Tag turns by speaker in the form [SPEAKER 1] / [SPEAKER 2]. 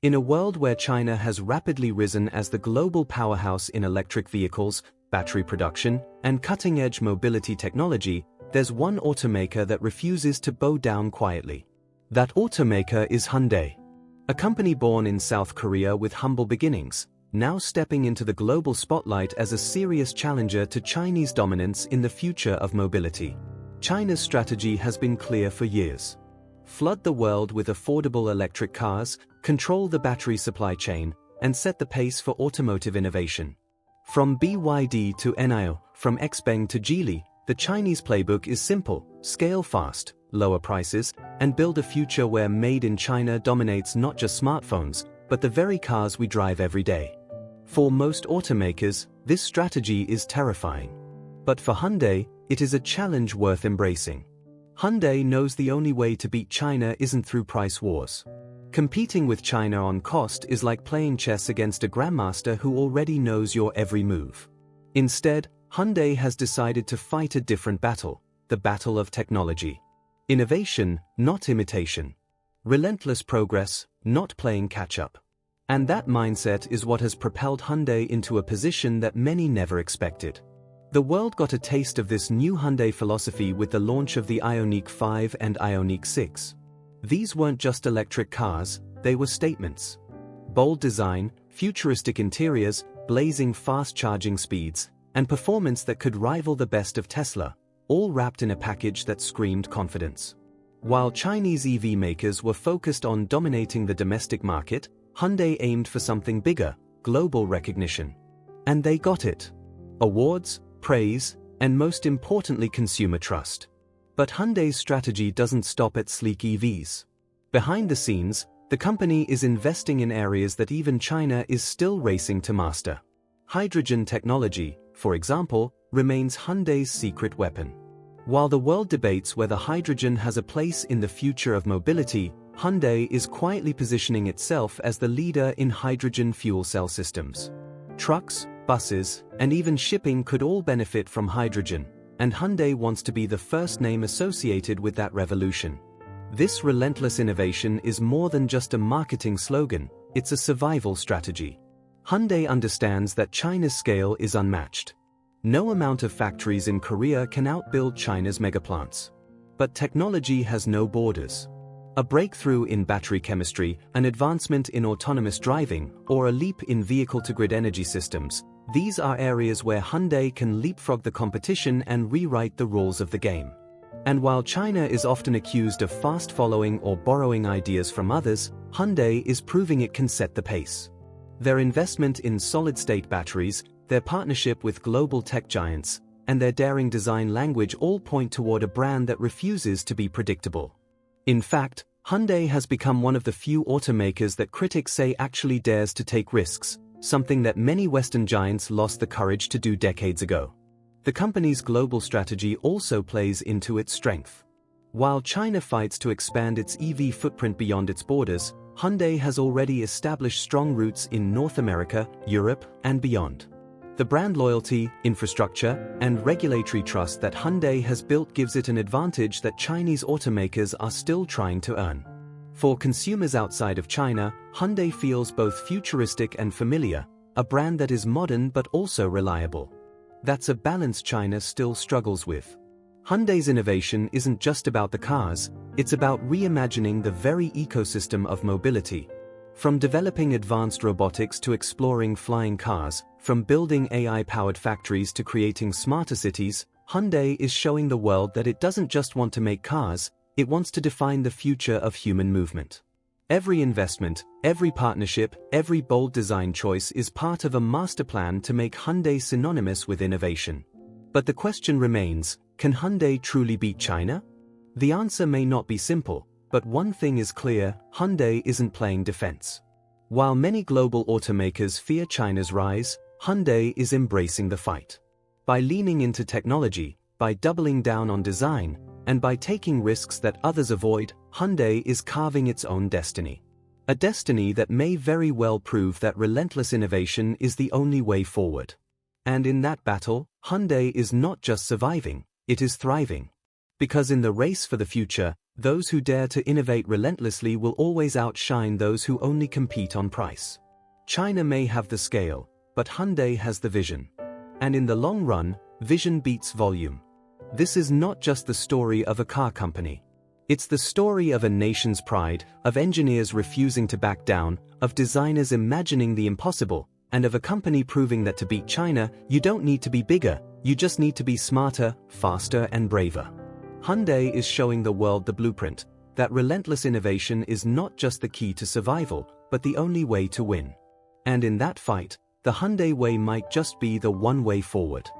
[SPEAKER 1] In a world where China has rapidly risen as the global powerhouse in electric vehicles, battery production, and cutting-edge mobility technology, there's one automaker that refuses to bow down quietly. That automaker is Hyundai. A company born in South Korea with humble beginnings, now stepping into the global spotlight as a serious challenger to Chinese dominance in the future of mobility. China's strategy has been clear for years. Flood the world with affordable electric cars, control the battery supply chain, and set the pace for automotive innovation. From BYD to NIO, from XPeng to Geely, the Chinese playbook is simple: scale fast, lower prices, and build a future where made in China dominates not just smartphones, but the very cars we drive every day. For most automakers, this strategy is terrifying. But for Hyundai, it is a challenge worth embracing. Hyundai knows the only way to beat China isn't through price wars. Competing with China on cost is like playing chess against a grandmaster who already knows your every move. Instead, Hyundai has decided to fight a different battle, the battle of technology. Innovation, not imitation. Relentless progress, not playing catch-up. And that mindset is what has propelled Hyundai into a position that many never expected. The world got a taste of this new Hyundai philosophy with the launch of the Ioniq 5 and Ioniq 6. These weren't just electric cars, they were statements. Bold design, futuristic interiors, blazing fast charging speeds, and performance that could rival the best of Tesla, all wrapped in a package that screamed confidence. While Chinese EV makers were focused on dominating the domestic market, Hyundai aimed for something bigger: global recognition. And they got it. Awards, praise, and most importantly consumer trust. But Hyundai's strategy doesn't stop at sleek EVs. Behind the scenes, the company is investing in areas that even China is still racing to master. Hydrogen technology, for example, remains Hyundai's secret weapon. While the world debates whether hydrogen has a place in the future of mobility, Hyundai is quietly positioning itself as the leader in hydrogen fuel cell systems. Trucks, buses, and even shipping could all benefit from hydrogen, and Hyundai wants to be the first name associated with that revolution. This relentless innovation is more than just a marketing slogan, it's a survival strategy. Hyundai understands that China's scale is unmatched. No amount of factories in Korea can outbuild China's megaplants. But technology has no borders. A breakthrough in battery chemistry, an advancement in autonomous driving, or a leap in vehicle-to-grid energy systems, these are areas where Hyundai can leapfrog the competition and rewrite the rules of the game. And while China is often accused of fast-following or borrowing ideas from others, Hyundai is proving it can set the pace. Their investment in solid-state batteries, their partnership with global tech giants, and their daring design language all point toward a brand that refuses to be predictable. In fact, Hyundai has become one of the few automakers that critics say actually dares to take risks, something that many Western giants lost the courage to do decades ago. The company's global strategy also plays into its strength. While China fights to expand its EV footprint beyond its borders, Hyundai has already established strong roots in North America, Europe, and beyond. The brand loyalty, infrastructure, and regulatory trust that Hyundai has built gives it an advantage that Chinese automakers are still trying to earn. For consumers outside of China, Hyundai feels both futuristic and familiar, a brand that is modern but also reliable. That's a balance China still struggles with. Hyundai's innovation isn't just about the cars, it's about reimagining the very ecosystem of mobility. From developing advanced robotics to exploring flying cars, from building AI-powered factories to creating smarter cities, Hyundai is showing the world that it doesn't just want to make cars, it wants to define the future of human movement. Every investment, every partnership, every bold design choice is part of a master plan to make Hyundai synonymous with innovation. But the question remains, can Hyundai truly beat China? The answer may not be simple, but one thing is clear: Hyundai isn't playing defense. While many global automakers fear China's rise, Hyundai is embracing the fight. By leaning into technology, by doubling down on design, and by taking risks that others avoid, Hyundai is carving its own destiny. A destiny that may very well prove that relentless innovation is the only way forward. And in that battle, Hyundai is not just surviving, it is thriving. Because in the race for the future, Those who dare to innovate relentlessly will always outshine those who only compete on price. China may have the scale, but Hyundai has the vision. And in the long run, vision beats volume. This is not just the story of a car company. It's the story of a nation's pride, of engineers refusing to back down, of designers imagining the impossible, and of a company proving that to beat China, you don't need to be bigger, you just need to be smarter, faster, and braver. Hyundai is showing the world the blueprint, that relentless innovation is not just the key to survival, but the only way to win. And in that fight, the Hyundai way might just be the one way forward.